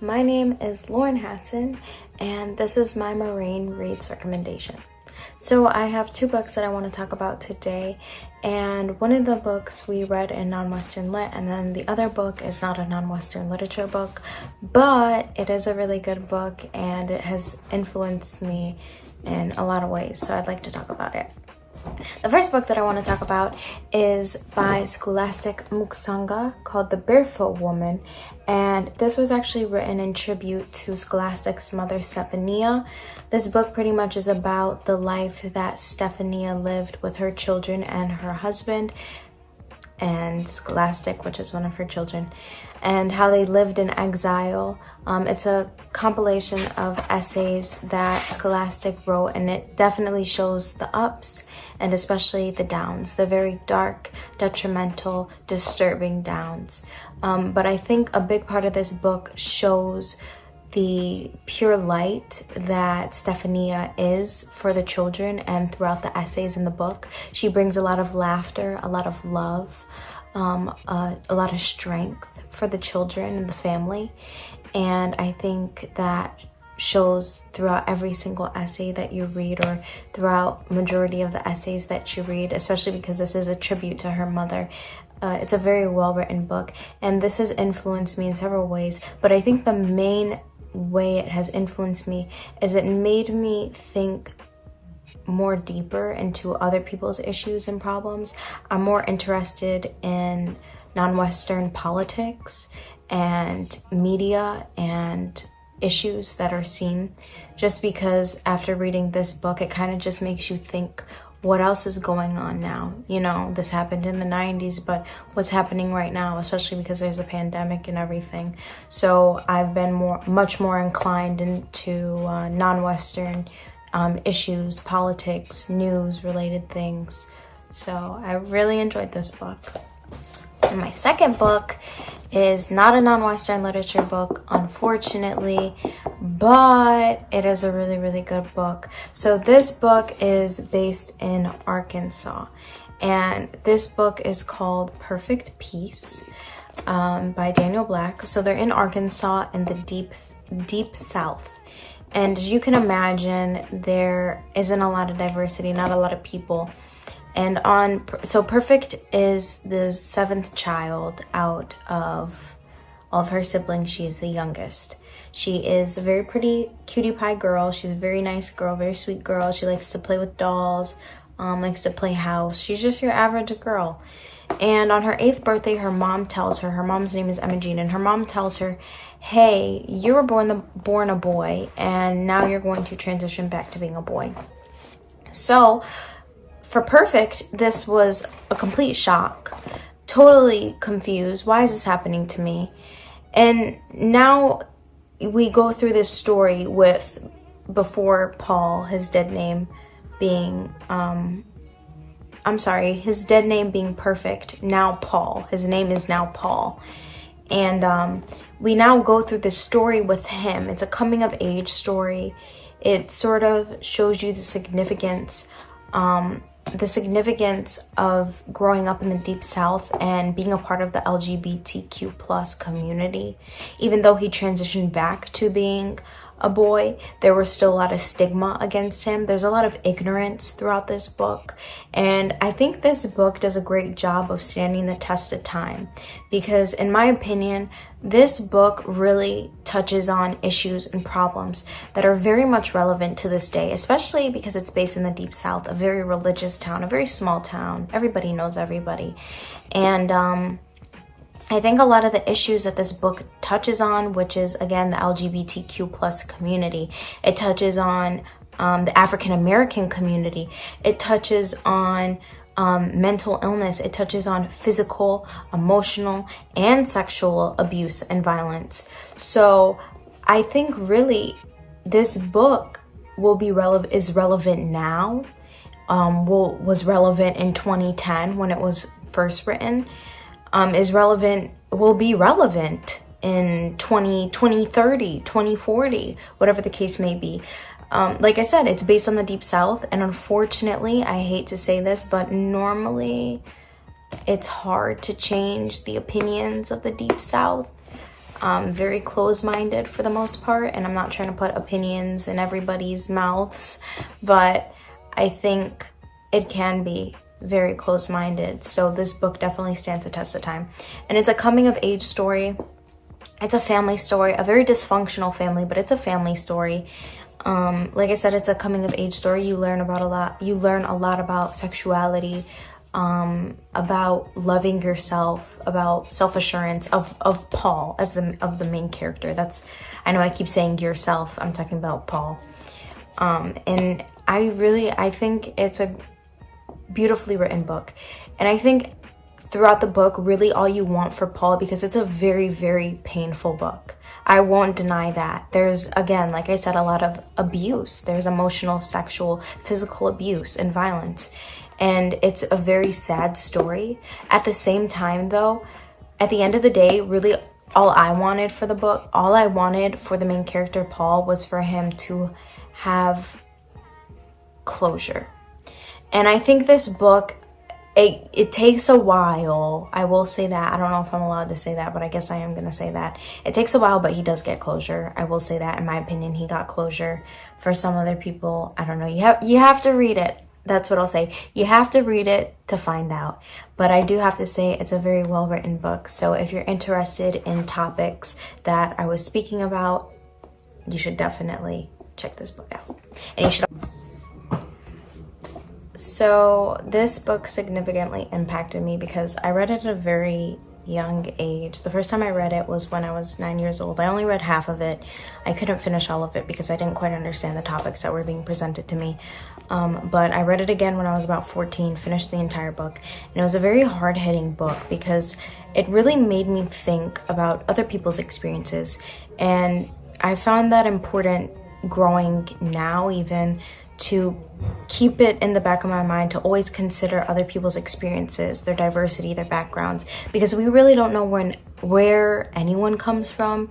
My name is Lauren Hassan, and this is my Moraine Reads recommendation. So I have two books that I want to talk about today, and one of the books we read in non-Western Lit, and then the other book is not a non-Western literature book, but it is a really good book and it has influenced me in a lot of ways, so I'd like to talk about it. The first book that I want to talk about is by Scholastique Mukasonga, called The Barefoot Woman, and this was actually written in tribute to Scholastique's mother, Stephania. This book pretty much is about the life that Stephania lived with her children and her husband, and Scholastique, which is one of her children, and how they lived in exile. It's a compilation of essays that Scholastique wrote, and it definitely shows the ups and especially the downs, the very dark, detrimental, disturbing downs. But I think a big part of this book shows the pure light that Stephania is for the children, and throughout the essays in the book, she brings a lot of laughter, a lot of love, a lot of strength for the children and the family. And I think that shows throughout every single essay that you read, or throughout majority of the essays that you read, especially because this is a tribute to her mother. It's a very well-written book, and this has influenced me in several ways, but I think the main way it has influenced me is it made me think more deeper into other people's issues and problems. I'm more interested in non-Western politics and media and issues that are seen, just because after reading this book, it kind of just makes you think, what else is going on now? You know, this happened in the 90s, but what's happening right now, especially because there's a pandemic and everything. So I've been much more inclined into non-Western issues, politics, news related things. So I really enjoyed this book. And my second book is not a non-Western literature book, unfortunately, but it is a really, really good book. So this book is based in Arkansas, and this book is called Perfect Peace by Daniel Black. So they're in Arkansas in the deep South. And as you can imagine, there isn't a lot of diversity, not a lot of people. And so Perfect is the seventh child out of all of her siblings. She is the youngest. She is a very pretty cutie pie girl. She's a very nice girl, very sweet girl. She likes to play with dolls, likes to play house. She's just your average girl. And on her 8th birthday, her mom tells her, her mom's name is Emma Jean, and her mom tells her, hey, you were born a boy, and now you're going to transition back to being a boy. So for Perfect, this was a complete shock, totally confused. Why is this happening to me? And now we go through this story with, before Paul, his dead name being, his dead name being Perfect, now Paul. His name is now Paul. And we now go through this story with him. It's a coming of age story. It sort of shows you the significance of growing up in the Deep South and being a part of the LGBTQ plus community. Even though he transitioned back to being a boy, there was still a lot of stigma against him. There's a lot of ignorance throughout this book, and I think this book does a great job of standing the test of time, because in my opinion, this book really touches on issues and problems that are very much relevant to this day, especially because it's based in the Deep South, a very religious town, a very small town. Everybody knows everybody. And I think a lot of the issues that this book touches on, which is, again, the LGBTQ plus community, it touches on the African American community, it touches on mental illness, it touches on physical, emotional, and sexual abuse and violence. So I think really this book is relevant now, was relevant in 2010 when it was first written, will be relevant in 2030, 2040, whatever the case may be. Like I said, it's based on the Deep South, and unfortunately, I hate to say this, but normally it's hard to change the opinions of the Deep South. very close-minded for the most part, and I'm not trying to put opinions in everybody's mouths, but I think it can be very close-minded. So this book definitely stands the test of time. And it's a coming-of-age story. It's a family story, a very dysfunctional family, but it's a family story. Like I said, it's a coming-of-age story. You learn a lot about sexuality, about loving yourself, about self-assurance of Paul as of the main character. I know I keep saying yourself, I'm talking about Paul. And I think it's a beautifully written book. And I think throughout the book, really all you want for Paul, because it's a very, very painful book. I won't deny that. There's, again, like I said, a lot of abuse. There's emotional, sexual, physical abuse and violence. And it's a very sad story. At the same time, though, at the end of the day, really all I wanted for the book, all I wanted for the main character, Paul, was for him to have closure. And I think this book, it takes a while. I will say that. I don't know if I'm allowed to say that, but I guess I am going to say that. It takes a while, but he does get closure. I will say that. In my opinion, he got closure. For some other people, I don't know. You have to read it. That's what I'll say. You have to read it to find out. But I do have to say it's a very well-written book. So if you're interested in topics that I was speaking about, you should definitely check this book out. And you should... So this book significantly impacted me because I read it at a very young age. The first time I read it was when I was 9 years old. I only read half of it. I couldn't finish all of it because I didn't quite understand the topics that were being presented to me. But I read it again when I was about 14, finished the entire book. And it was a very hard-hitting book because it really made me think about other people's experiences. And I found that important growing now, even, to keep it in the back of my mind, to always consider other people's experiences, their diversity, their backgrounds, because we really don't know where anyone comes from.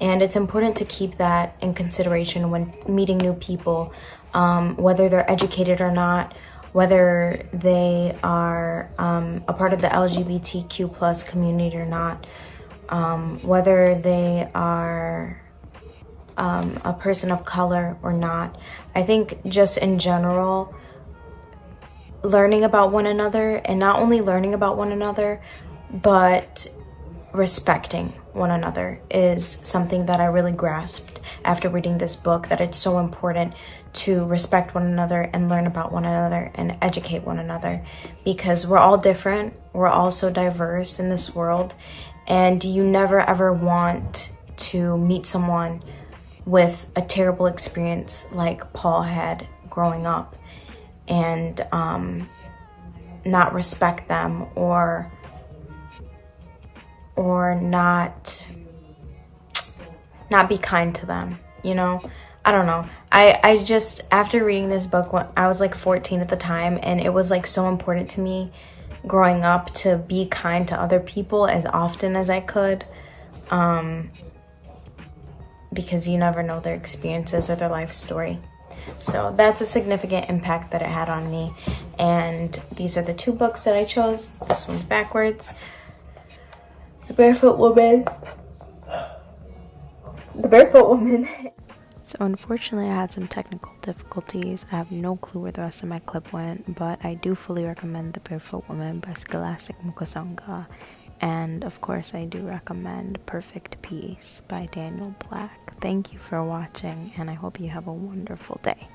And it's important to keep that in consideration when meeting new people, whether they're educated or not, whether they are a part of the LGBTQ plus community or not, whether they are a person of color or not. I think just in general, learning about one another, and not only learning about one another, but respecting one another is something that I really grasped after reading this book, that it's so important to respect one another and learn about one another and educate one another, because we're all different, we're all so diverse in this world, and you never ever want to meet someone with a terrible experience like Paul had growing up and not respect them or not be kind to them, you know? I don't know. I just, after reading this book, I was like 14 at the time, and it was like so important to me growing up to be kind to other people as often as I could. Because you never know their experiences or their life story. So that's a significant impact that it had on me. And these are the two books that I chose. This one's backwards. The Barefoot Woman. The Barefoot Woman. So unfortunately I had some technical difficulties. I have no clue where the rest of my clip went, but I do fully recommend The Barefoot Woman by Scholastique Mukasonga. And of course, I do recommend Perfect Peace by Daniel Black. Thank you for watching, and I hope you have a wonderful day.